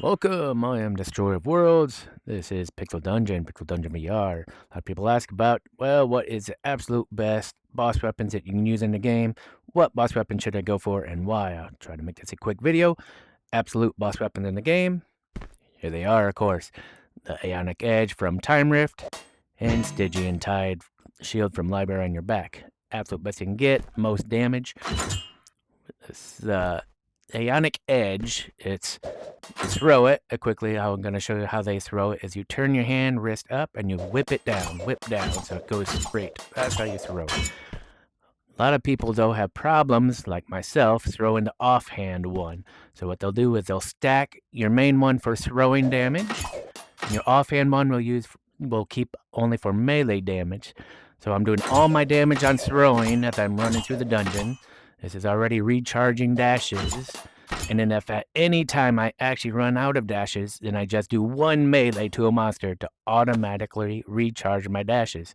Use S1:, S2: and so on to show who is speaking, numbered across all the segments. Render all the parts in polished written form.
S1: Welcome, I am Destroyer of Worlds. This is Pixel Dungeon, Pixel Dungeon VR. A lot of people ask about, well, what is the absolute best boss weapons that you can use in the game? What boss weapon should I go for and why? I'll try to make this a quick video. Absolute boss weapon in the game. Here they are, of course. The Ionic Edge from Time Rift and Stygian Tide Shield from Library on your back. Absolute best you can get, most damage. The Ionic Edge, you throw it quickly. I'm going to show you how they throw it. Is you turn your hand, wrist up, and you whip down, so it goes straight. That's how you throw it. A lot of people, though, have problems, like myself, throwing the offhand one. So what they'll do is they'll stack your main one for throwing damage, and your offhand one will keep only for melee damage. So I'm doing all my damage on throwing as I'm running through the dungeon. This is already recharging dashes. And then if at any time I actually run out of dashes, then I just do one melee to a monster to automatically recharge my dashes.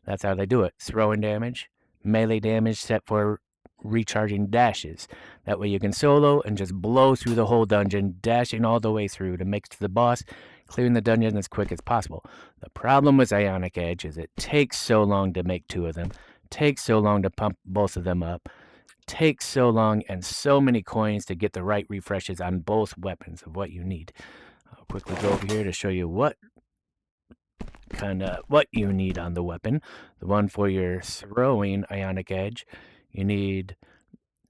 S1: That's how they do it. Throwing damage, melee damage set for recharging dashes. That way you can solo and just blow through the whole dungeon, dashing all the way through to make it to the boss, clearing the dungeon as quick as possible. The problem with Ionic Edge is it takes so long to make two of them, takes so long to pump both of them up, takes so long and so many coins to get the right refreshes on both weapons of what you need. I'll quickly go over here to show you what you need on the weapon. The one for your throwing Ionic Edge, you need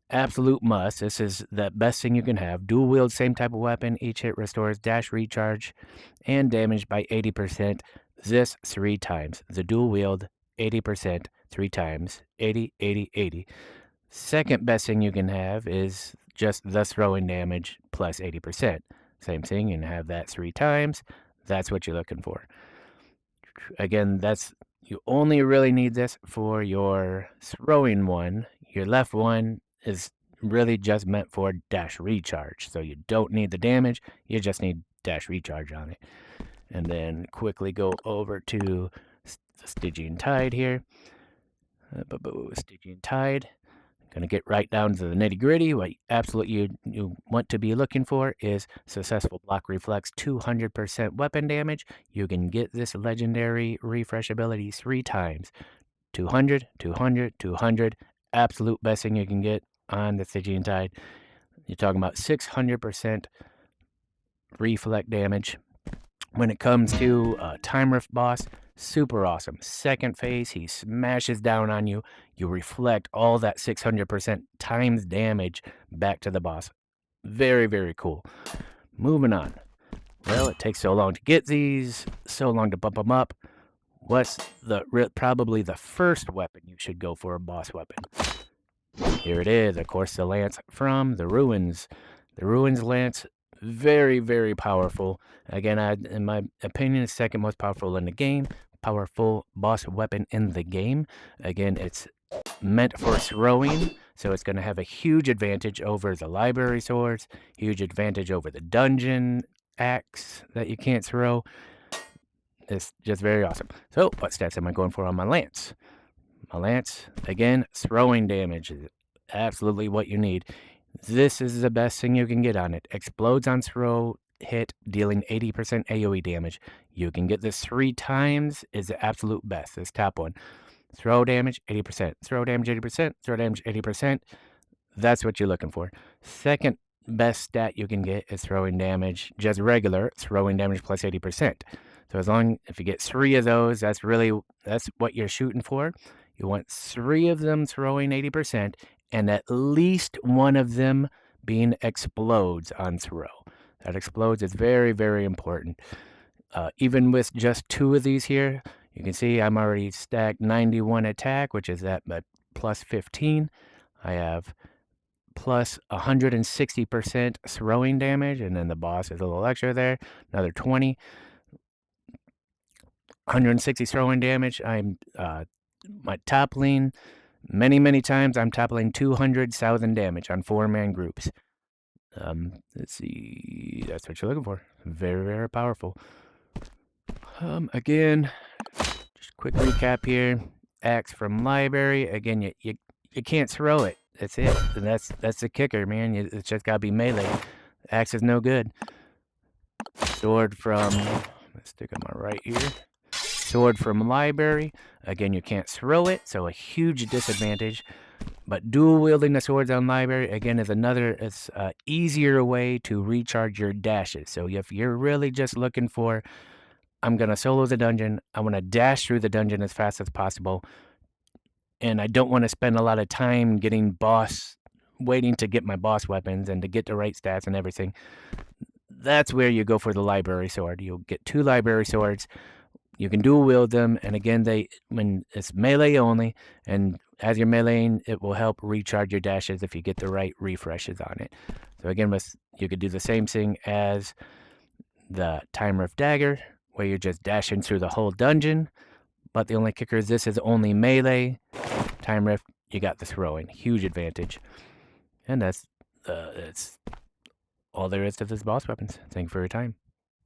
S1: absolute must. This is the best thing you can have. Dual wield, same type of weapon. Each hit restores dash recharge and damage by 80%. This 3 times. The dual wield, 80%, 3 times. 80, 80, 80. Second best thing you can have is just the throwing damage plus 80%. Same thing, you can have that 3 times. That's what you're looking for. Again, you only really need this for your throwing one. Your left one is really just meant for dash recharge. So you don't need the damage, you just need dash recharge on it. And then quickly go over to the Stygian Tide here. Stygian Tide. Gonna get right down to the nitty gritty. What you want to be looking for is successful block reflex 200% weapon damage. You can get this legendary refresh ability 3 times. 200, 200, 200. Absolute best thing you can get on the Stygian Tide. You're talking about 600% reflect damage. When it comes to Time Rift boss, super awesome. Second phase, he smashes down on you. You reflect all that 600% times damage back to the boss. Very, very cool. Moving on. Well, it takes so long to get these, so long to bump them up. What's probably the first weapon you should go for a boss weapon? Here it is, of course, the lance from the Ruins. The Ruins lance, very, very powerful. Again, in my opinion, the second most powerful in the game. Powerful boss weapon in the game. Again, it's meant for throwing, so it's going to have a huge advantage over the library swords, huge advantage over the dungeon axe that you can't throw. It's just very awesome. So, what stats am I going for on my lance? My lance, again, throwing damage is absolutely what you need. This is the best thing you can get on it. Explodes on throw hit, dealing 80% AoE damage. You can get this 3 times, is the absolute best. This top one. Throw damage, 80%. Throw damage, 80%. Throw damage, 80%. That's what you're looking for. Second best stat you can get is throwing damage, just regular, throwing damage plus 80%. So if you get 3 of those, that's what you're shooting for. You want 3 of them throwing 80%, and at least one of them being explodes on throw. That explodes is very, very important. Even with just 2 of these here, you can see I'm already stacked 91 attack, which is at plus 15. I have plus 160% throwing damage, and then the boss is a little extra there, another 20. 160 throwing damage. I'm my top lane, many times I'm top lane 200,000 damage on 4-man groups. Let's see, that's what you're looking for. Very, very powerful. Again, just quick recap here. Axe from library. Again, you can't throw it. That's it. And that's the kicker, man. It's just gotta be melee. Axe is no good. Sword from, let's stick on my right here. Sword from library. Again, you can't throw it, so a huge disadvantage. But dual wielding the swords on library, again, is it's easier way to recharge your dashes. So if you're really just looking for, I'm going to solo the dungeon, I want to dash through the dungeon as fast as possible, and I don't want to spend a lot of time waiting to get my boss weapons and to get the right stats and everything, that's where you go for the library sword. You'll get 2 library swords. You can dual wield them, and again, when it's melee only, and as you're meleeing, it will help recharge your dashes if you get the right refreshes on it. So again, you could do the same thing as the Time Rift Dagger, where you're just dashing through the whole dungeon, but the only kicker is this is only melee. Time Rift, you got the throwing. Huge advantage. And that's all there is to this boss weapons. Thank you for your time.